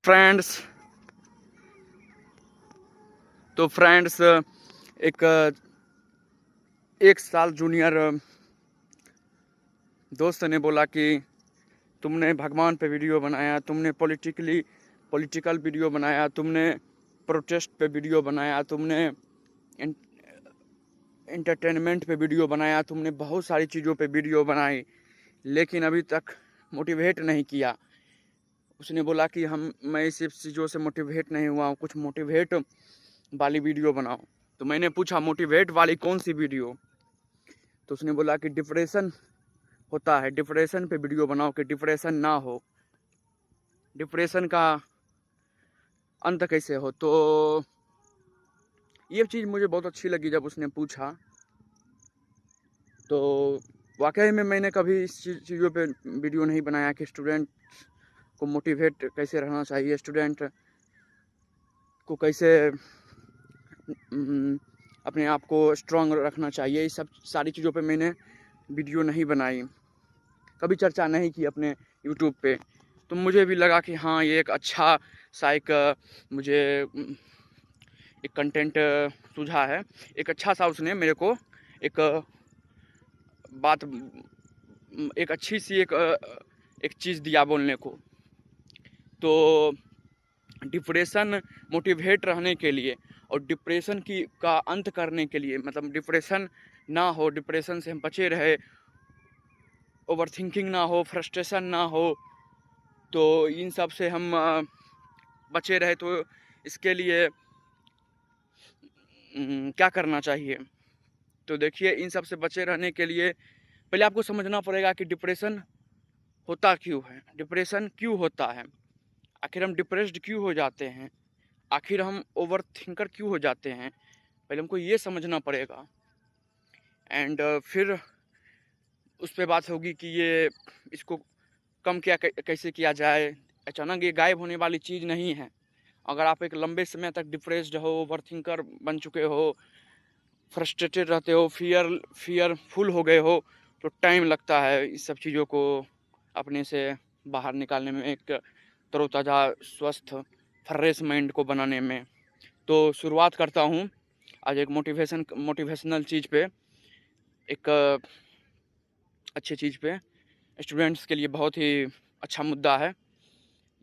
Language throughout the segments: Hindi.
फ्रेंड्स एक साल जूनियर दोस्त ने बोला कि तुमने भगवान पे वीडियो बनाया, तुमने पॉलिटिकल वीडियो बनाया, तुमने प्रोटेस्ट पे वीडियो बनाया, तुमने एंटरटेनमेंट पे वीडियो बनाया, तुमने बहुत सारी चीज़ों पे वीडियो बनाई, लेकिन अभी तक मोटिवेट नहीं किया। उसने बोला कि मैं इस चीज़ों से मोटिवेट नहीं हुआ हूँ, कुछ मोटिवेट वाली वीडियो बनाओ। तो मैंने पूछा मोटिवेट वाली कौन सी वीडियो? तो उसने बोला कि डिप्रेशन होता है, डिप्रेशन पे वीडियो बनाओ कि डिप्रेशन ना हो, डिप्रेशन का अंत कैसे हो। तो ये चीज़ मुझे बहुत अच्छी लगी जब उसने पूछा। तो वाकई में मैंने कभी इस चीज़ों पे वीडियो नहीं बनाया कि स्टूडेंट को मोटिवेट कैसे रहना चाहिए, स्टूडेंट को कैसे अपने आप को स्ट्रांग रखना चाहिए। ये सब सारी चीज़ों पे मैंने वीडियो नहीं बनाई, कभी चर्चा नहीं की अपने यूट्यूब पे। तो मुझे भी लगा कि हाँ, ये एक अच्छा सा मुझे एक कंटेंट सूझा है, एक अच्छा सा उसने मेरे को एक बात, एक अच्छी सी एक चीज़ दिया बोलने को। तो डिप्रेशन मोटिवेट रहने के लिए और डिप्रेशन का अंत करने के लिए, मतलब डिप्रेशन ना हो, डिप्रेशन से हम बचे रहे, ओवर थिंकिंग ना हो, फ्रस्ट्रेशन ना हो, तो इन सब से हम बचे रहे। तो इसके लिए क्या करना चाहिए? तो देखिए, इन सब से बचे रहने के लिए पहले आपको समझना पड़ेगा कि डिप्रेशन होता क्यों है, डिप्रेशन क्यों होता है, आखिर हम डिप्रेस्ड क्यों हो जाते हैं, आखिर हम ओवर थिंकर क्यों हो जाते हैं। पहले हमको ये समझना पड़ेगा, एंड फिर उस पर बात होगी कि इसको कम कैसे किया जाए। अचानक ये गायब होने वाली चीज़ नहीं है। अगर आप एक लंबे समय तक डिप्रेस्ड हो, ओवर थिंकर बन चुके हो, फ्रस्ट्रेटेड रहते हो, फियरफुल हो गए हो, तो टाइम लगता है इस सब चीज़ों को अपने से बाहर निकालने में, एक तरोताज़ा स्वस्थ फ्रेश माइंड को बनाने में। तो शुरुआत करता हूँ आज एक मोटिवेशनल चीज़ पे, एक अच्छी चीज़ पे। स्टूडेंट्स के लिए बहुत ही अच्छा मुद्दा है,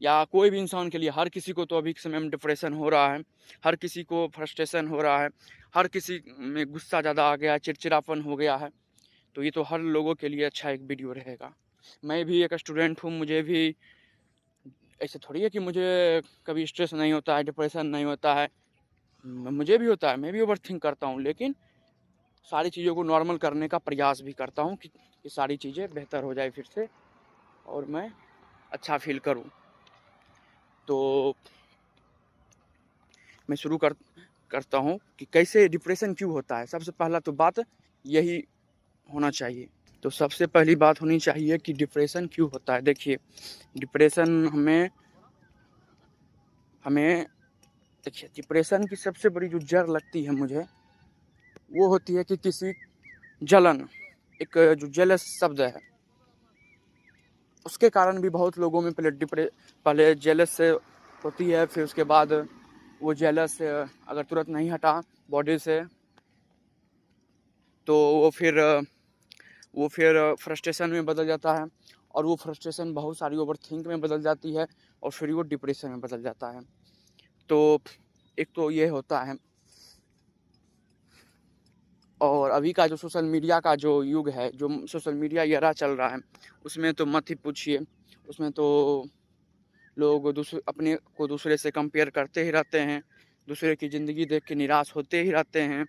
या कोई भी इंसान के लिए। हर किसी को तो अभी के समय में डिप्रेशन हो रहा है, हर किसी को फ्रस्ट्रेशन हो रहा है, हर किसी में गुस्सा ज़्यादा आ गया है, चिड़चिड़ापन हो गया है। तो ये तो हर लोगों के लिए अच्छा एक वीडियो रहेगा। मैं भी एक स्टूडेंट हूँ, मुझे भी ऐसे थोड़ी है कि मुझे कभी स्ट्रेस नहीं होता है, डिप्रेशन नहीं होता है। मुझे भी होता है, मैं भी ओवर थिंक करता हूँ, लेकिन सारी चीज़ों को नॉर्मल करने का प्रयास भी करता हूँ कि सारी चीज़ें बेहतर हो जाए फिर से और मैं अच्छा फील करूँ। तो मैं शुरू करता हूँ कि कैसे डिप्रेशन क्यों होता है। सबसे पहला तो बात यही होना चाहिए। तो सबसे पहली बात होनी चाहिए कि डिप्रेशन क्यों होता है। देखिए, डिप्रेशन हमें देखिए, डिप्रेशन की सबसे बड़ी जो जड़ लगती है मुझे, वो होती है कि किसी जलन, एक जो जेलस शब्द है, उसके कारण भी बहुत लोगों में पहले जेलस से होती है, फिर उसके बाद वो जेलस अगर तुरंत नहीं हटा बॉडी से, तो वो फिर फ्रस्ट्रेशन में बदल जाता है, और वो फ्रस्ट्रेशन बहुत सारी ओवर थिंक में बदल जाती है, और फिर वो डिप्रेशन में बदल जाता है। तो एक तो ये होता है। और अभी का जो सोशल मीडिया का जो युग है, जो सोशल मीडिया एरा चल रहा है, उसमें तो मत ही पूछिए। उसमें तो लोग अपने को दूसरे से कंपेयर करते ही रहते हैं, दूसरे की ज़िंदगी देख के निराश होते ही रहते हैं।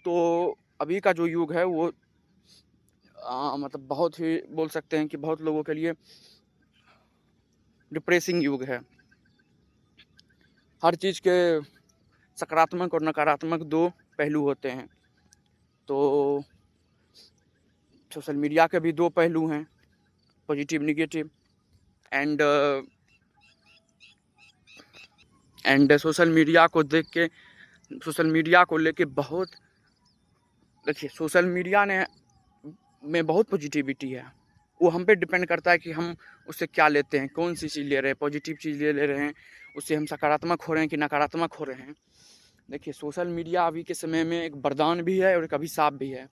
तो अभी का जो युग है वो मतलब बहुत ही बोल सकते हैं कि बहुत लोगों के लिए डिप्रेसिंग युग है। हर चीज़ के सकारात्मक और नकारात्मक दो पहलू होते हैं। तो सोशल मीडिया के भी दो पहलू हैं, positive negative. And social media को देख के, सोशल मीडिया को लेके बहुत, देखिए, सोशल मीडिया में बहुत पॉजिटिविटी है, वो हम पे डिपेंड करता है कि हम उससे क्या लेते हैं, कौन सी चीज़ ले रहे हैं, पॉजिटिव चीज़ ले रहे हैं, उससे हम सकारात्मक हो रहे हैं कि नकारात्मक हो रहे हैं। देखिए सोशल मीडिया अभी के समय में एक वरदान भी है और एक अभिशाप भी है।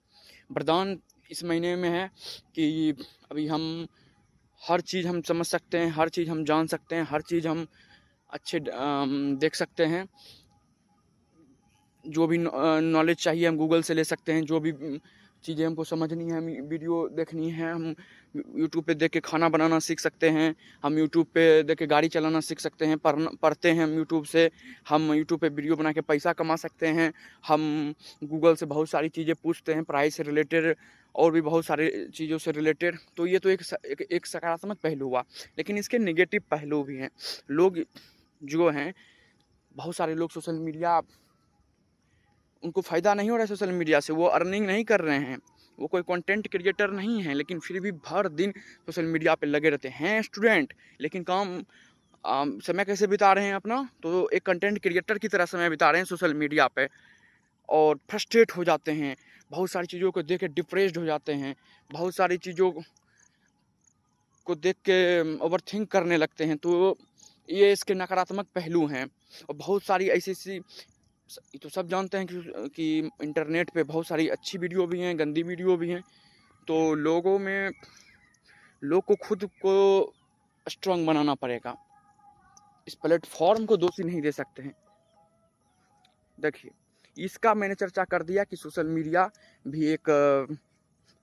वरदान इस महीने में है कि अभी हम हर चीज़ हम समझ सकते हैं, हर चीज़ हम जान सकते हैं, हर चीज़ हम अच्छे देख सकते हैं। जो भी नॉलेज चाहिए हम गूगल से ले सकते हैं। जो भी चीज़ें हमको समझनी है, हम वीडियो देखनी है, हम यूट्यूब पे देख के खाना बनाना सीख सकते हैं। हम यूट्यूब पे देख के गाड़ी चलाना सीख सकते हैं। पढ़ते हैं हम यूट्यूब से। हम यूट्यूब पे वीडियो बना के पैसा कमा सकते हैं। हम गूगल से बहुत सारी चीज़ें पूछते हैं, पढ़ाई से रिलेटेड और भी बहुत सारी चीज़ों से रिलेटेड। तो ये तो एक सकारात्मक पहलू हुआ, लेकिन इसके नेगेटिव पहलू भी हैं। लोग जो हैं, बहुत सारे लोग सोशल मीडिया, उनको फ़ायदा नहीं हो रहा है सोशल मीडिया से, वो अर्निंग नहीं कर रहे हैं, वो कोई कंटेंट क्रिएटर नहीं है, लेकिन फिर भी भर दिन सोशल मीडिया पे लगे रहते हैं स्टूडेंट, लेकिन काम समय कैसे बिता रहे हैं अपना, तो एक कंटेंट क्रिएटर की तरह समय बिता रहे हैं सोशल मीडिया पे और फ्रस्ट्रेट हो जाते हैं। बहुत सारी चीज़ों को देख के डिप्रेस्ड हो जाते हैं, बहुत सारी चीज़ों को देख के ओवरथिंक करने लगते हैं। तो ये इसके नकारात्मक पहलू हैं। और बहुत सारी ऐसी ये तो सब जानते हैं कि इंटरनेट पे बहुत सारी अच्छी वीडियो भी हैं, गंदी वीडियो भी हैं। तो लोग को खुद को स्ट्रांग बनाना पड़ेगा। इस प्लेटफॉर्म को दोषी नहीं दे सकते हैं। देखिए, इसका मैंने चर्चा कर दिया कि सोशल मीडिया भी एक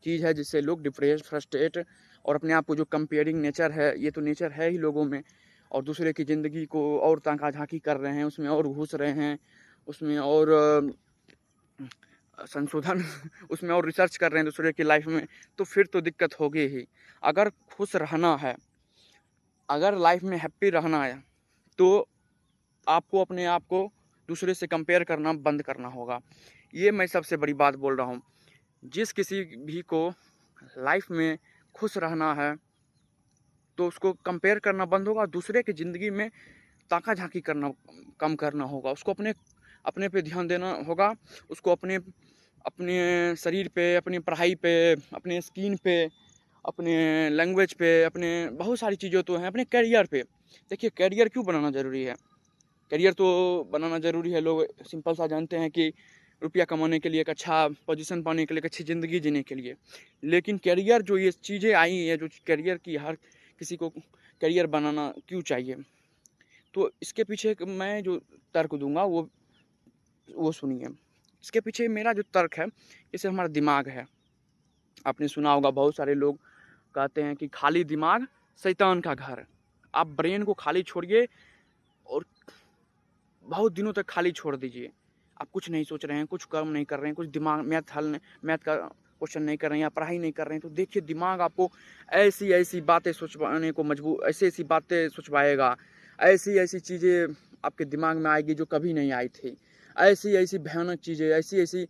चीज़ है जिससे लोग डिप्रेस, फ्रस्ट्रेट और अपने आप को जो कंपेयरिंग नेचर है, ये तो नेचर है ही लोगों में, और दूसरे की ज़िंदगी को और ताका झांकी कर रहे हैं, उसमें और घुस रहे हैं, उसमें और संशोधन उसमें और रिसर्च कर रहे हैं दूसरे की लाइफ में। तो फिर तो दिक्कत होगी ही। अगर खुश रहना है, अगर लाइफ में हैप्पी रहना है, तो आपको अपने आप को दूसरे से कंपेयर करना बंद करना होगा। ये मैं सबसे बड़ी बात बोल रहा हूँ। जिस किसी भी को लाइफ में खुश रहना है, तो उसको कंपेयर करना बंद होगा, दूसरे की ज़िंदगी में ताका झांकी करना कम करना होगा। उसको अपने अपने पे ध्यान देना होगा। उसको अपने अपने शरीर पे, अपनी पढ़ाई पे, अपने स्किन पे, अपने लैंग्वेज पे, अपने बहुत सारी चीज़ें तो हैं, अपने करियर पे। देखिए करियर क्यों बनाना ज़रूरी है? करियर तो बनाना ज़रूरी है, लोग सिंपल सा जानते हैं कि रुपया कमाने के लिए, एक अच्छा पोजीशन पाने के लिए, एक अच्छी ज़िंदगी जीने के लिए। लेकिन करियर जो ये चीज़ें आई हैं, जो करियर की हर किसी को करियर बनाना क्यों चाहिए, तो इसके पीछे एक मैं जो तर्क दूँगा वो सुनिए। इसके पीछे मेरा जो तर्क है, जैसे हमारा दिमाग है। आपने सुना होगा, बहुत सारे लोग कहते हैं कि खाली दिमाग शैतान का घर। आप ब्रेन को खाली छोड़िए और बहुत दिनों तक खाली छोड़ दीजिए। आप कुछ नहीं सोच रहे हैं, कुछ कर्म नहीं कर रहे हैं, कुछ दिमाग मैथ का क्वेश्चन नहीं कर रहे हैं या पढ़ाई नहीं कर रहे हैं, तो देखिए दिमाग आपको ऐसी-ऐसी बातें सोचवाने को ऐसी-ऐसी बातें सोचवाएगा, ऐसी-ऐसी चीज़ें आपके दिमाग में आएगी जो कभी नहीं आई थी। ऐसी-ऐसी भयानक चीज़ें, ऐसी-ऐसी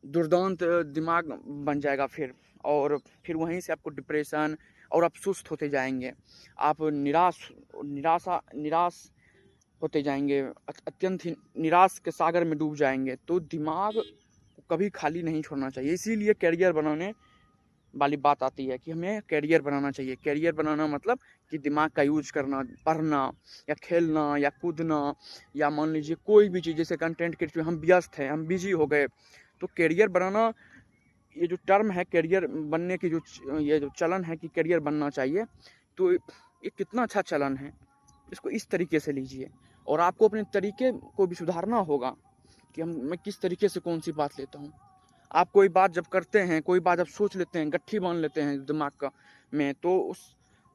दुर्दांत दिमाग बन जाएगा फिर, और फिर वहीं से आपको डिप्रेशन और आप सुस्त होते जाएँगे। आप निराश होते जाएँगे, अत्यंत ही निराश के सागर में डूब जाएँगे। तो दिमाग को कभी खाली नहीं छोड़ना चाहिए। इसीलिए करियर बनाने वाली बात आती है कि हमें करियर बनाना चाहिए। करियर बनाना मतलब कि दिमाग का यूज़ करना, पढ़ना या खेलना या कूदना, या मान लीजिए कोई भी चीज़, जैसे कंटेंट क्रिएटर हम व्यस्त हैं, हम बिज़ी हो गए, तो करियर बनाना, ये जो टर्म है करियर बनने की, ये जो चलन है कि करियर बनना चाहिए, तो ये कितना अच्छा चलन है। इसको इस तरीके से लीजिए, और आपको अपने तरीके को भी सुधारना होगा कि मैं किस तरीके से कौन सी बात लेता हूँ। आप कोई बात जब करते हैं, कोई बात जब सोच लेते हैं, गट्ठी बांध लेते हैं दिमाग का में, तो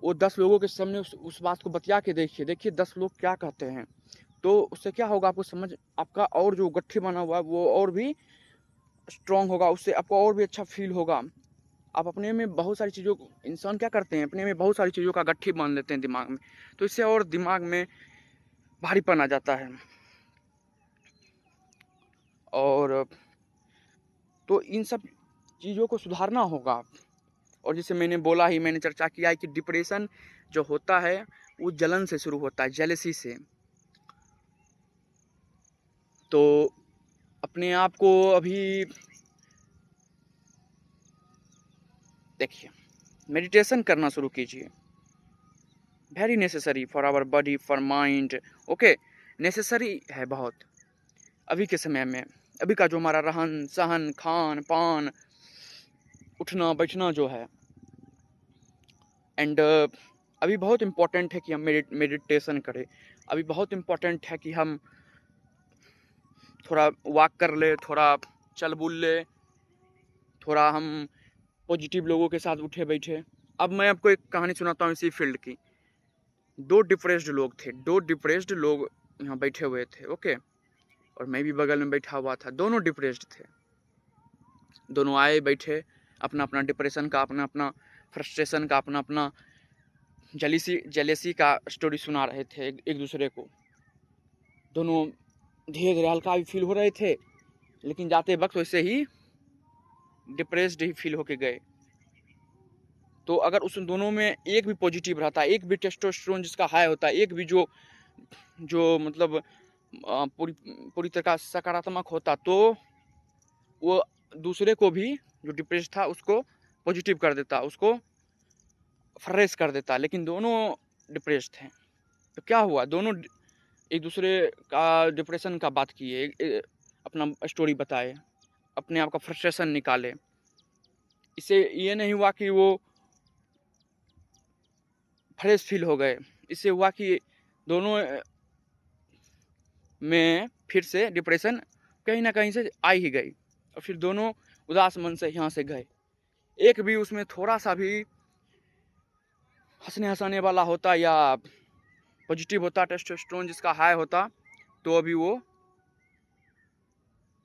वो 10 लोगों के सामने उस बात को बतिया के देखिए 10 लोग क्या कहते हैं। तो उससे क्या होगा, आपको समझ, आपका और जो गट्ठी बना हुआ है वो और भी स्ट्रॉन्ग होगा, उससे आपको और भी अच्छा फील होगा। आप अपने में बहुत सारी चीज़ों को, इंसान क्या करते हैं, अपने में बहुत सारी चीज़ों का गट्ठी बांध लेते हैं दिमाग में, तो इससे और दिमाग में भारीपन आ जाता है। और तो इन सब चीज़ों को सुधारना होगा। और जैसे मैंने चर्चा किया है कि डिप्रेशन जो होता है वो जलन से शुरू होता है, जेलसी से। तो अपने आप को अभी देखिए, मेडिटेशन करना शुरू कीजिए। Very necessary for our body, for mind. Okay, necessary है बहुत अभी के समय में। अभी का जो हमारा रहन सहन, खान पान, उठना बैठना जो है, एंड अभी बहुत इम्पोर्टेंट है कि हम मेडिटेशन करें। अभी बहुत इम्पोर्टेंट है कि हम थोड़ा वॉक कर ले, थोड़ा चल बुल ले, थोड़ा हम पॉजिटिव लोगों के साथ उठे बैठे। अब मैं आपको एक कहानी सुनाता हूँ इसी फील्ड की। दो डिप्रेस्ड लोग यहाँ बैठे हुए थे। ओके, और मैं भी बगल में बैठा हुआ था। दोनों डिप्रेस्ड थे। दोनों आए बैठे, अपना अपना डिप्रेशन का, अपना अपना फ्रस्ट्रेशन का, अपना अपना जेलेसी का स्टोरी सुना रहे थे एक दूसरे को। दोनों धीरे धीरे हल्का भी फील हो रहे थे, लेकिन जाते वक्त वैसे ही डिप्रेस्ड ही फील होके गए। तो अगर उस दोनों में एक भी पॉजिटिव रहता, एक भी टेस्टोस्टेरोन जिसका हाई होता, एक भी जो मतलब पूरी तरह सकारात्मक होता, तो वो दूसरे को भी, जो डिप्रेस था, उसको पॉजिटिव कर देता, उसको फ्रेश कर देता। लेकिन दोनों डिप्रेस थे। तो क्या हुआ, दोनों एक दूसरे का डिप्रेशन का बात किए, अपना स्टोरी बताए, अपने आप का फ्रस्ट्रेशन निकाले। इससे ये नहीं हुआ कि वो फ्रेश फील हो गए। इससे हुआ कि दोनों में फिर से डिप्रेशन कहीं ना कहीं से आ ही गई, और फिर दोनों उदास मन से यहाँ से गए। एक भी उसमें थोड़ा सा भी हंसने हंसाने वाला होता या पॉजिटिव होता, टेस्टोस्टेरोन जिसका हाई होता, तो अभी वो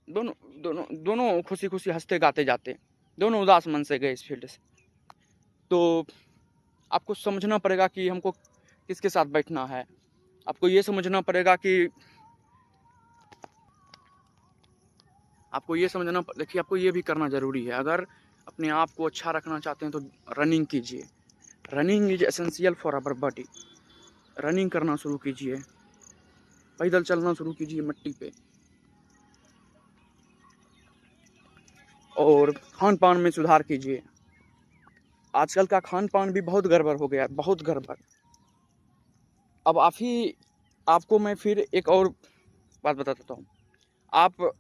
दोनों दोनों दोनों खुशी खुशी हंसते गाते जाते। दोनों उदास मन से गए इस फील्ड से। तो आपको समझना पड़ेगा कि हमको किसके साथ बैठना है। आपको ये समझना पड़ेगा कि देखिए, आपको ये भी करना ज़रूरी है। अगर अपने आप को अच्छा रखना चाहते हैं तो रनिंग कीजिए। Running is essential for our body. Running करना शुरू कीजिए, पैदल चलना शुरू कीजिए मिट्टी पे, और खान पान में सुधार कीजिए। आजकल का खान पान भी बहुत गड़बड़ हो गया, बहुत गड़बड़। अब आपको मैं फिर एक और बात बता देता हूँ। आप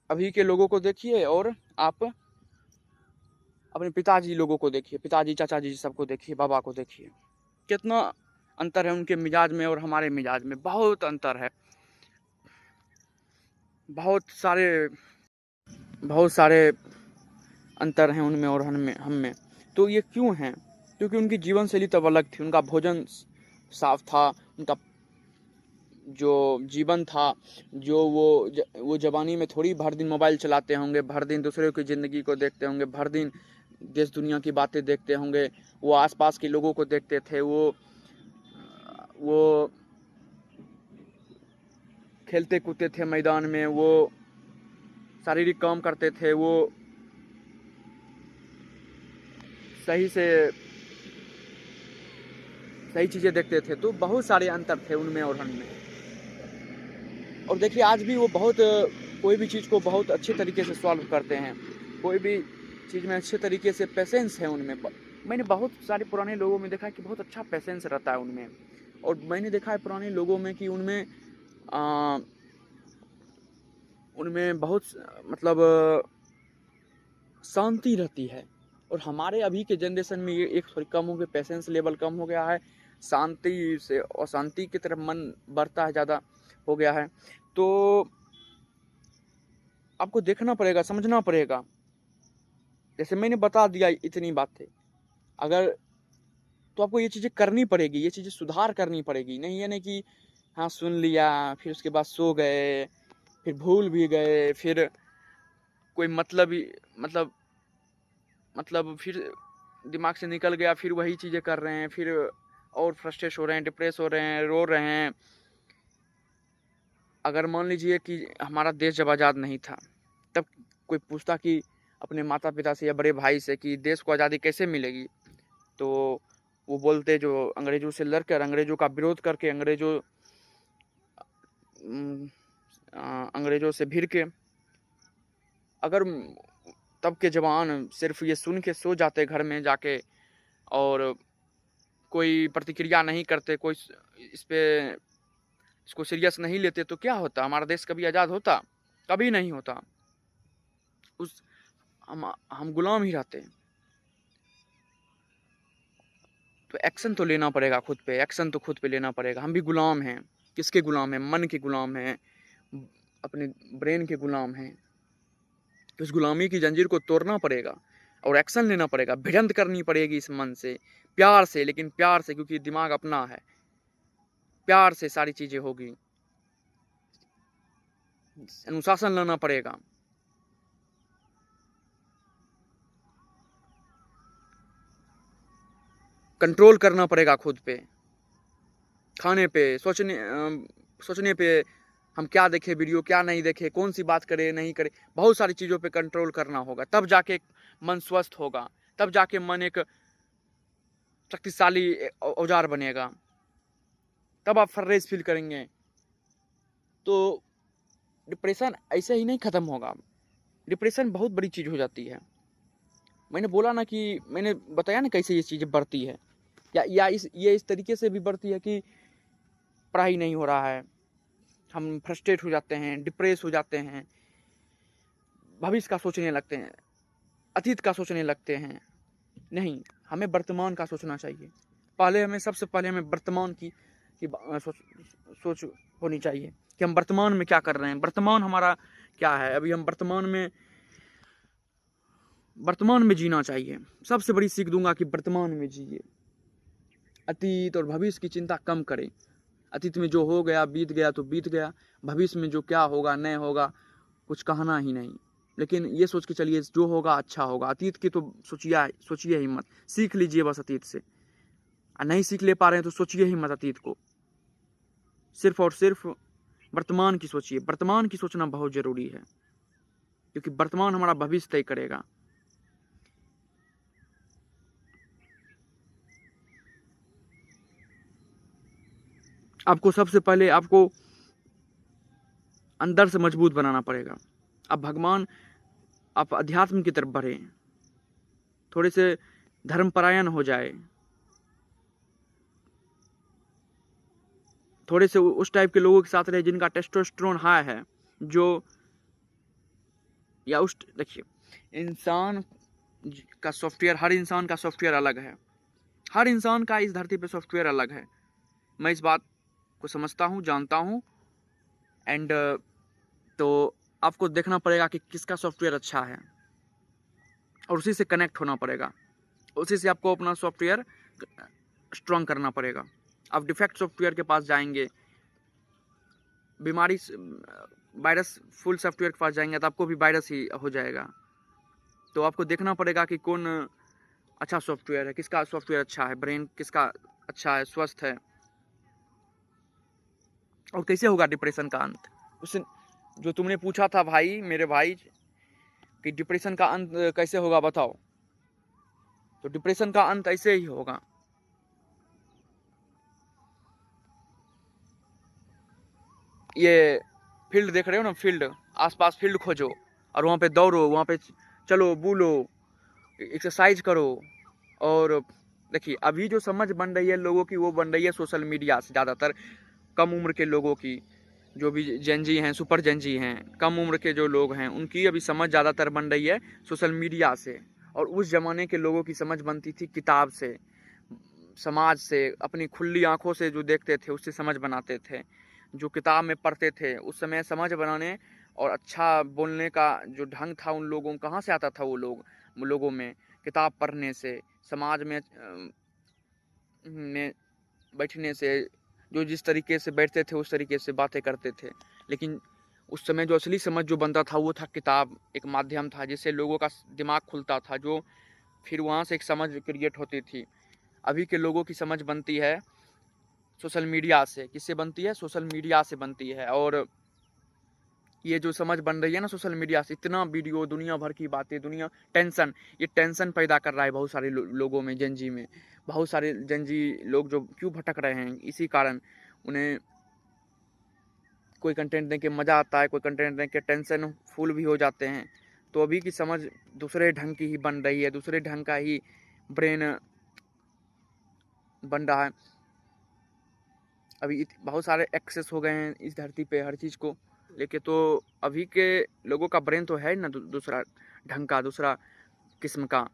अभी के लोगों को देखिए, और आप अपने पिताजी लोगों को देखिए, पिताजी चाचा जी सबको देखिए, बाबा को देखिए, कितना अंतर है उनके मिजाज में और हमारे मिजाज में। बहुत अंतर है, बहुत सारे अंतर हैं उनमें और हम में। तो ये क्यों हैं? क्योंकि उनकी जीवन शैली तब अलग थी। उनका भोजन साफ था, उनका जो जीवन था, जो वो जवानी में थोड़ी भर दिन मोबाइल चलाते होंगे, भर दिन दूसरे की ज़िंदगी को देखते होंगे, भर दिन देश दुनिया की बातें देखते होंगे। वो आसपास के लोगों को देखते थे, वो खेलते कूदते थे मैदान में, वो शारीरिक काम करते थे, वो सही चीज़ें देखते थे। तो बहुत सारे अंतर थे उनमें और हममें। और देखिए, आज भी वो कोई भी चीज़ को बहुत अच्छे तरीके से सॉल्व करते हैं। कोई भी चीज़ में अच्छे तरीके से पेशेंस है उनमें। मैंने बहुत सारे पुराने लोगों में देखा है कि बहुत अच्छा पेशेंस रहता है उनमें। और मैंने देखा है पुराने लोगों में कि उनमें बहुत मतलब शांति रहती है। और हमारे अभी के जनरेशन में ये एक थोड़ी कम हो गया, पेशेंस लेवल कम हो गया है, शांति से अशांति की तरफ मन बढ़ता है, ज़्यादा हो गया है। तो आपको देखना पड़ेगा, समझना पड़ेगा। जैसे मैंने बता दिया इतनी बातें, अगर तो आपको ये चीज़ें करनी पड़ेगी, ये चीज़ें सुधार करनी पड़ेगी। नहीं ये नहीं कि हाँ सुन लिया, फिर उसके बाद सो गए, फिर भूल भी गए, फिर कोई मतलब फिर दिमाग से निकल गया, फिर वही चीज़ें कर रहे हैं, फिर और फ्रस्ट्रेट हो रहे हैं, डिप्रेस हो रहे हैं, रो रहे हैं। अगर मान लीजिए कि हमारा देश जब आज़ाद नहीं था, तब कोई पूछता कि अपने माता पिता से या बड़े भाई से कि देश को आज़ादी कैसे मिलेगी, तो वो बोलते, जो अंग्रेज़ों से लड़कर, अंग्रेज़ों का विरोध करके, अंग्रेज़ों से भिड़ के, अगर तब के जवान सिर्फ ये सुन के सो जाते घर में जाके और कोई प्रतिक्रिया नहीं करते, कोई इसको सीरियस नहीं लेते, तो क्या होता? हमारा देश कभी आज़ाद होता? कभी नहीं होता। उस हम गुलाम ही रहते। तो एक्शन तो लेना पड़ेगा खुद पे, एक्शन तो खुद पे लेना पड़ेगा। हम भी गुलाम हैं। किसके गुलाम हैं? मन के गुलाम हैं, अपने ब्रेन के गुलाम हैं। तो इस गुलामी की जंजीर को तोड़ना पड़ेगा और एक्शन लेना पड़ेगा। भिड़ंत करनी पड़ेगी इस मन से, प्यार से, लेकिन प्यार से, क्योंकि दिमाग अपना है। प्यार से सारी चीजें होगी। अनुशासन लाना पड़ेगा। कंट्रोल करना पड़ेगा खुद पे, खाने पे, सोचने पे, हम क्या देखें वीडियो, क्या नहीं देखें, कौन सी बात करें नहीं करें, बहुत सारी चीज़ों पे कंट्रोल करना होगा। तब जाके मन स्वस्थ होगा, तब जाके मन एक शक्तिशाली औजार बनेगा, तब आप फ्रेश फील करेंगे। तो डिप्रेशन ऐसे ही नहीं ख़त्म होगा। डिप्रेशन बहुत बड़ी चीज़ हो जाती है। मैंने बोला ना कि मैंने बताया ना कैसे ये चीज़ें बढ़ती है, या ये इस तरीके से भी बढ़ती है कि पढ़ाई नहीं हो रहा है, हम फ्रस्ट्रेट हो जाते हैं, डिप्रेस हो जाते हैं, भविष्य का सोचने लगते हैं, अतीत का सोचने लगते हैं। नहीं, हमें वर्तमान का सोचना चाहिए। सबसे पहले हमें वर्तमान की सोच होनी चाहिए कि हम वर्तमान में क्या कर रहे हैं, वर्तमान हमारा क्या है। अभी हम वर्तमान में जीना चाहिए। सबसे बड़ी सीख दूंगा कि वर्तमान में जिए, अतीत और भविष्य की चिंता कम करें। अतीत में जो हो गया बीत गया तो बीत गया, भविष्य में जो क्या होगा नहीं होगा कुछ कहना ही नहीं। लेकिन ये सोच के चलिए जो होगा अच्छा होगा। अतीत की तो सोचिए ही मत, सीख लीजिए बस अतीत से। नहीं सीख ले पा रहे हैं तो सोचिए ही मत अतीत को, सिर्फ और सिर्फ वर्तमान की सोचिए। वर्तमान की सोचना बहुत जरूरी है, क्योंकि वर्तमान हमारा भविष्य तय करेगा। आपको सबसे पहले आपको अंदर से मजबूत बनाना पड़ेगा। आप अध्यात्म की तरफ बढ़े, थोड़े से धर्मपरायण हो जाए, थोड़े से उस टाइप के लोगों के साथ रहे जिनका टेस्टोस्टेरोन हाई है, जो या उस देखिए इंसान का सॉफ्टवेयर, हर इंसान का सॉफ्टवेयर अलग है। हर इंसान का इस धरती पे सॉफ्टवेयर अलग है। मैं इस बात को समझता हूँ, जानता हूँ। एंड तो आपको देखना पड़ेगा कि किसका सॉफ्टवेयर अच्छा है और उसी से कनेक्ट होना पड़ेगा। उसी से आपको अपना सॉफ्टवेयर स्ट्रॉन्ग करना पड़ेगा। आप डिफेक्ट सॉफ्टवेयर के पास जाएंगे, बीमारी वायरस फुल सॉफ्टवेयर के पास जाएंगे तो आपको भी वायरस ही हो जाएगा। तो आपको देखना पड़ेगा कि कौन अच्छा सॉफ्टवेयर है, किसका सॉफ्टवेयर अच्छा है, ब्रेन किसका अच्छा है, स्वस्थ है। और कैसे होगा डिप्रेशन का अंत? उस जो तुमने पूछा था भाई, मेरे भाई, कि डिप्रेशन का अंत कैसे होगा बताओ, तो डिप्रेशन का अंत ऐसे ही होगा। ये फील्ड देख रहे हो ना, फील्ड, आसपास फील्ड खोजो और वहाँ पे दौड़ो, वहाँ पे चलो, बूलो, एक्सरसाइज करो। और देखिए अभी जो समझ बन रही है लोगों की, वो बन रही है सोशल मीडिया से। ज़्यादातर कम उम्र के लोगों की, जो भी जेनजी हैं, सुपर जेनजी हैं, कम उम्र के जो लोग हैं, उनकी अभी समझ ज़्यादातर बन रही है सोशल मीडिया से। और उस ज़माने के लोगों की समझ बनती थी किताब से, समाज से, अपनी खुली आंखों से जो देखते थे उससे समझ बनाते थे। जो किताब में पढ़ते थे उस समय समझ बनाने और अच्छा बोलने का जो ढंग था उन लोगों कहाँ से आता था, वो लोगों में किताब पढ़ने से, समाज में बैठने से, जो जिस तरीके से बैठते थे उस तरीके से बातें करते थे। लेकिन उस समय जो असली समझ जो बनता था वो था किताब, एक माध्यम था जिससे लोगों का दिमाग खुलता था, जो फिर वहाँ से एक समझ क्रिएट होती थी। अभी के लोगों की समझ बनती है सोशल मीडिया से। किससे बनती है? सोशल मीडिया से बनती है। और ये जो समझ बन रही है ना सोशल मीडिया से, इतना वीडियो, दुनिया भर की बातें, ये टेंशन पैदा कर रहा है बहुत सारे लोगों में, जेनजी में। बहुत सारे जेनजी लोग जो क्यों भटक रहे हैं, इसी कारण। उन्हें कोई कंटेंट देख के मज़ा आता है, कोई कंटेंट देख के टेंशन फुल भी हो जाते हैं। तो अभी की समझ दूसरे ढंग की ही बन रही है, दूसरे ढंग का ही ब्रेन बन रहा है। अभी बहुत सारे एक्सेस हो गए हैं इस धरती पे हर चीज़ को लेके, तो अभी के लोगों का ब्रेन तो है ना दूसरा ढंग का, दूसरा किस्म का।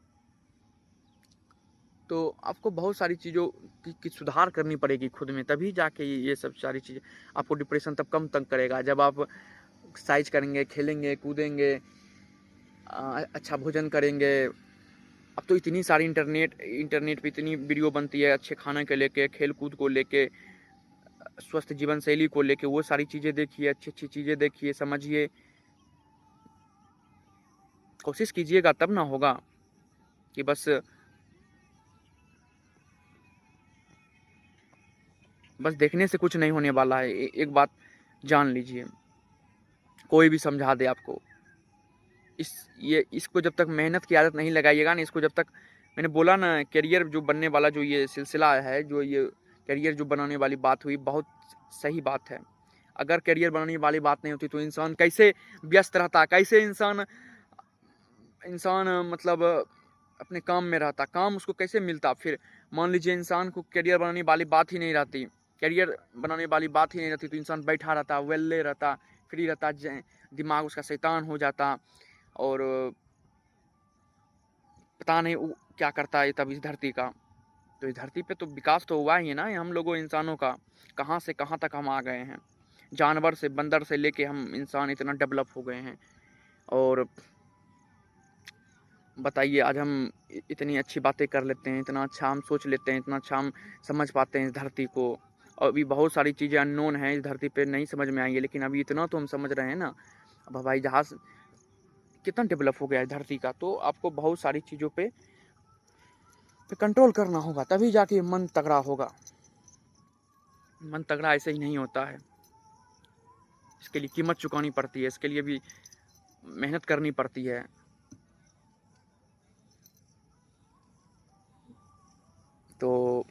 तो आपको बहुत सारी चीज़ों की सुधार करनी पड़ेगी खुद में, तभी जाके ये सब सारी चीज़ें आपको डिप्रेशन तब कम तंग करेगा, जब आप एक्सरसाइज करेंगे, खेलेंगे कूदेंगे, अच्छा भोजन करेंगे। अब तो इतनी सारी इंटरनेट पे इतनी वीडियो बनती है अच्छे खाने के लेके, खेल कूद को लेके, स्वस्थ जीवन शैली को लेके, वो सारी चीज़ें देखिए, अच्छी अच्छी चीज़ें देखिए, समझिए, कोशिश कीजिएगा तब ना होगा कि बस देखने से कुछ नहीं होने वाला है। एक बात जान लीजिए, कोई भी समझा दे आपको, इसको जब तक मेहनत की आदत नहीं लगाइएगा ना, इसको जब तक, मैंने बोला ना, करियर जो बनने वाला जो ये सिलसिला है, जो ये करियर जो बनाने वाली बात हुई, बहुत सही बात है। अगर करियर बनाने वाली बात नहीं होती तो इंसान कैसे व्यस्त रहता, कैसे इंसान इंसान मतलब अपने काम में रहता, काम उसको कैसे मिलता। फिर मान लीजिए इंसान को करियर बनाने वाली बात ही नहीं रहती, करियर बनाने वाली बात ही नहीं रहती, तो इंसान बैठा रहता, वेले रहता, फ्री रहता, दिमाग उसका शैतान हो जाता, और पता नहीं वो क्या करता है तब इस धरती का। तो इस धरती पे तो विकास तो हुआ ही है ना हम लोगों इंसानों का, कहाँ से कहाँ तक हम आ गए हैं, जानवर से, बंदर से लेके हम इंसान इतना डेवलप हो गए हैं। और बताइए, आज हम इतनी अच्छी बातें कर लेते हैं, इतना अच्छा हम सोच लेते हैं, इतना अच्छा हम समझ पाते हैं इस धरती को। और अभी बहुत सारी चीज़ें अननोन हैं इस धरती पे, नहीं समझ में आई है, लेकिन अभी इतना तो हम समझ रहे हैं ना। अब हवाई जहाज़ कितना डेवलप हो गया है धरती का, तो आपको बहुत सारी चीज़ों पे कंट्रोल करना होगा, तभी जाके मन तगड़ा होगा। मन तगड़ा ऐसे ही नहीं होता है, इसके लिए कीमत चुकानी पड़ती है, इसके लिए भी मेहनत करनी पड़ती है। तो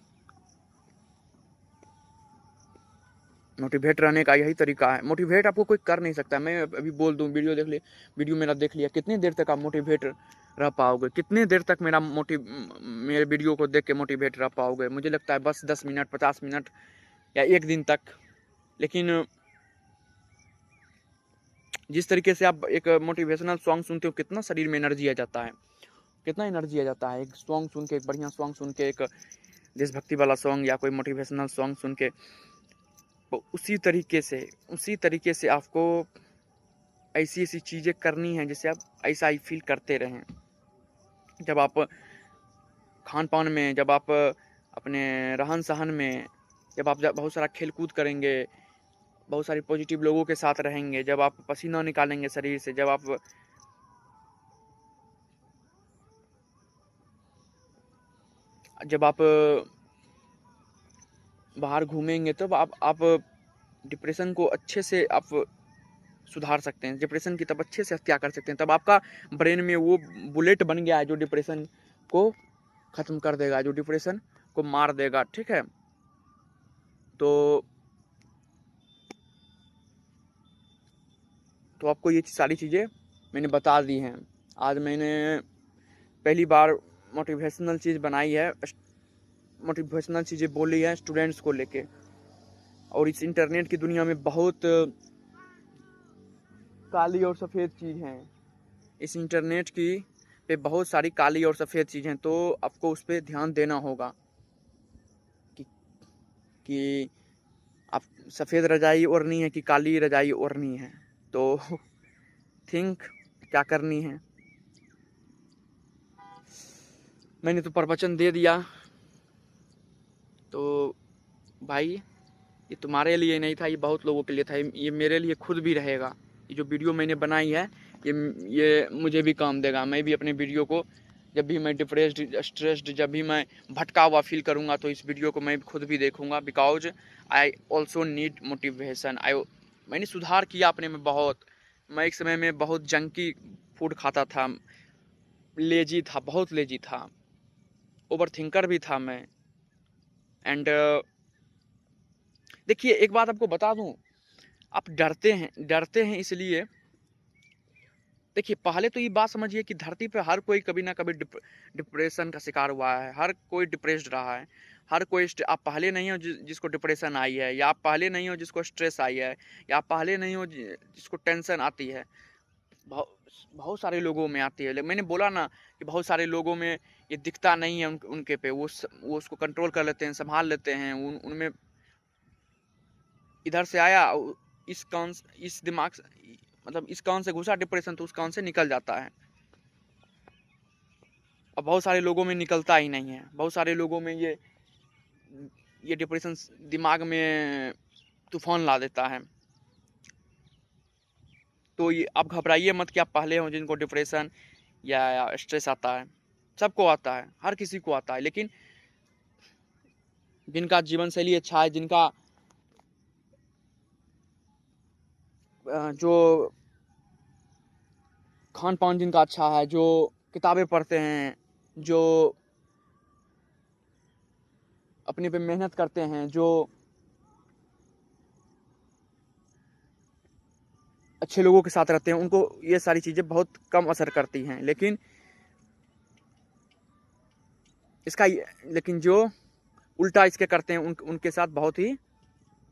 मोटिवेट रहने का यही तरीका है। मोटिवेट आपको कोई कर नहीं सकता। मैं अभी बोल दूं, वीडियो मेरा देख लिया, कितनी देर तक आप मोटिवेट रह पाओगे, कितने देर तक मेरे वीडियो को देख के मोटिवेट रह पाओगे। मुझे लगता है बस 10 मिनट, 50 मिनट या एक दिन तक। लेकिन जिस तरीके से आप एक मोटिवेशनल सॉन्ग सुनते हो, कितना शरीर में एनर्जी आ जाता है, कितना एनर्जी आ जाता है एक सॉन्ग सुन के, एक बढ़िया सॉन्ग सुन के, एक देशभक्ति वाला सॉन्ग या कोई मोटिवेशनल सॉन्ग सुन के। तो उसी तरीके से आपको ऐसी ऐसी चीज़ें करनी है जिससे आप ऐसा ही फील करते रहें। जब आप खान पान में, जब आप अपने रहन सहन में, जब आप बहुत सारा खेल कूद करेंगे, बहुत सारी पॉजिटिव लोगों के साथ रहेंगे, जब आप पसीना निकालेंगे शरीर से, जब आप बाहर घूमेंगे, तब आप डिप्रेशन को अच्छे से आप सुधार सकते हैं, डिप्रेशन की तब अच्छे से हत्या कर सकते हैं। तब आपका ब्रेन में वो बुलेट बन गया है जो डिप्रेशन को ख़त्म कर देगा, जो डिप्रेशन को मार देगा। ठीक है, तो आपको ये सारी चीज़ें मैंने बता दी हैं। आज मैंने पहली बार मोटिवेशनल चीज़ बनाई है, मोटिवेशनल चीज़ें बोली है स्टूडेंट्स को लेके। और इस इंटरनेट की दुनिया में बहुत काली और सफ़ेद चीज़ हैं, इस इंटरनेट की पे बहुत सारी काली और सफ़ेद चीज़ें, तो आपको उस पर ध्यान देना होगा कि आप सफ़ेद रजाई ओढ़नी है कि काली रजाई ओढ़नी है। तो थिंक क्या करनी है। मैंने तो प्रवचन दे दिया, तो भाई ये तुम्हारे लिए नहीं था, ये बहुत लोगों के लिए था, ये मेरे लिए खुद भी रहेगा। ये जो वीडियो मैंने बनाई है, ये मुझे भी काम देगा। मैं भी अपने वीडियो को, जब भी मैं डिप्रेस्ड, स्ट्रेस्ड, जब भी मैं भटका हुआ फील करूँगा, तो इस वीडियो को मैं खुद भी देखूँगा। Because I also need motivation. मैंने सुधार किया अपने में बहुत। मैं एक समय में बहुत जंकी फूड खाता था, लेजी था, बहुत लेजी था, ओवर थिंकर भी था मैं। एंड देखिए, एक बात आपको बता दूं, आप डरते हैं इसलिए देखिए, पहले तो ये बात समझिए कि धरती पे हर कोई कभी ना कभी डिप्रेशन का शिकार हुआ है, हर कोई डिप्रेस्ड रहा है, हर कोई आप पहले नहीं हो जिसको डिप्रेशन आई है, या आप पहले नहीं हो जिसको स्ट्रेस आई है, या आप पहले नहीं हो जिसको टेंशन आती है। बहुत बहुत सारे लोगों में आती है, मैंने बोला ना कि बहुत सारे लोगों में ये दिखता नहीं है, उनके पे वो उसको कंट्रोल कर लेते हैं, संभाल लेते हैं, उनमें इधर से आया, इस कान इस दिमाग से, मतलब इस कान से घुसा डिप्रेशन तो उस कान से निकल जाता है। अब बहुत सारे लोगों में निकलता ही नहीं है, बहुत सारे लोगों में ये डिप्रेशन दिमाग में तूफान ला देता है। तो ये आप घबराइए मत कि आप पहले हो जिनको डिप्रेशन या स्ट्रेस आता है। सबको आता है, हर किसी को आता है, लेकिन जिनका जीवन शैली अच्छा है, जिनका जो खान पान जिनका अच्छा है, जो किताबें पढ़ते हैं, जो अपने पे मेहनत करते हैं, जो अच्छे लोगों के साथ रहते हैं, उनको ये सारी चीज़ें बहुत कम असर करती हैं। लेकिन जो उल्टा इसके करते हैं उनके साथ बहुत ही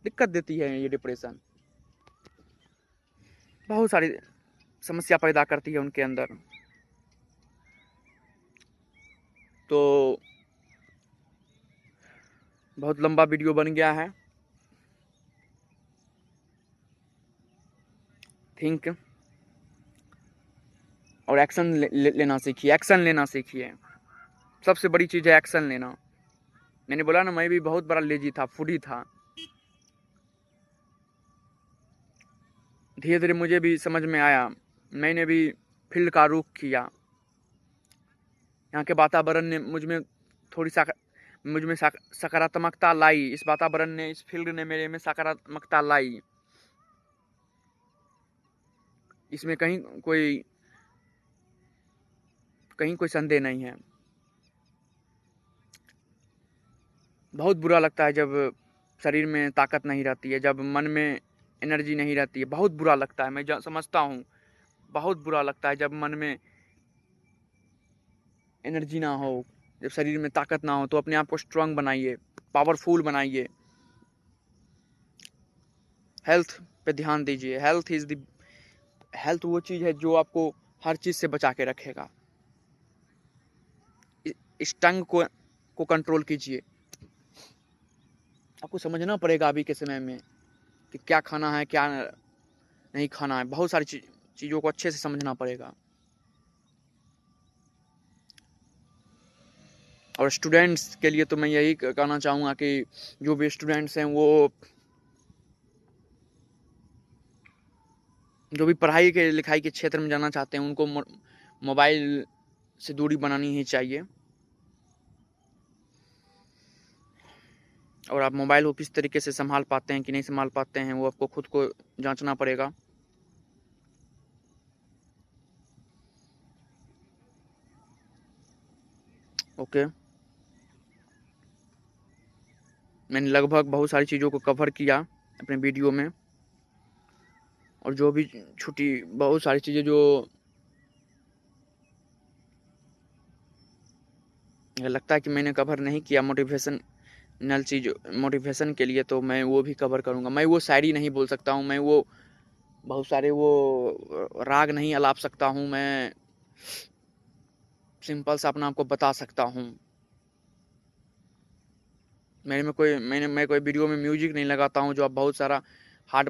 दिक्कत देती है ये डिप्रेशन, बहुत सारी समस्या पैदा करती है उनके अंदर। तो बहुत लंबा वीडियो बन गया है। थिंक और एक्शन लेना सीखिए, एक्शन लेना सीखिए। सबसे बड़ी चीज़ है एक्शन लेना। मैंने बोला ना, मैं भी बहुत बड़ा लेजी था, फूडी था। धीरे धीरे मुझे भी समझ में आया, मैंने भी फील्ड का रुख किया। यहाँ के वातावरण ने मुझ में सकारात्मकता लाई। इस वातावरण ने, इस फील्ड ने मेरे में सकारात्मकता लाई। इसमें कहीं कोई संदेह नहीं है। बहुत बुरा लगता है जब शरीर में ताकत नहीं रहती है, जब मन में एनर्जी नहीं रहती है। बहुत बुरा लगता है, मैं समझता हूँ, बहुत बुरा लगता है जब मन में एनर्जी ना हो, जब शरीर में ताकत ना हो। तो अपने आप को स्ट्रांग बनाइए, पावरफुल बनाइए। हेल्थ पे ध्यान दीजिए। हेल्थ वो चीज़ है जो आपको हर चीज़ से बचा के रखेगा। इस टंग को कंट्रोल कीजिए। आपको समझना पड़ेगा अभी के समय में कि क्या खाना है, क्या नहीं खाना है। बहुत सारी चीज़ों को अच्छे से समझना पड़ेगा। और स्टूडेंट्स के लिए तो मैं यही कहना चाहूँगा कि जो भी स्टूडेंट्स हैं, वो जो भी पढ़ाई के लिखाई के क्षेत्र में जाना चाहते हैं, उनको मोबाइल से दूरी बनानी ही चाहिए। और आप मोबाइल को किस तरीके से संभाल पाते हैं कि नहीं संभाल पाते हैं, वो आपको खुद को जांचना पड़ेगा। ओके, मैंने लगभग बहुत सारी चीज़ों को कवर किया अपने वीडियो में। और जो भी छुट्टी, बहुत सारी चीज़ें जो लगता है कि मैंने कवर नहीं किया मोटिवेशन के लिए, तो मैं वो भी कवर करूँगा। मैं वो शायरी नहीं बोल सकता हूँ, मैं वो बहुत सारे वो राग नहीं अलाप सकता हूँ। मैं सिंपल सा अपना आपको बता सकता हूँ। मैं कोई वीडियो में म्यूजिक नहीं लगाता हूँ जो आप बहुत सारा हार्ड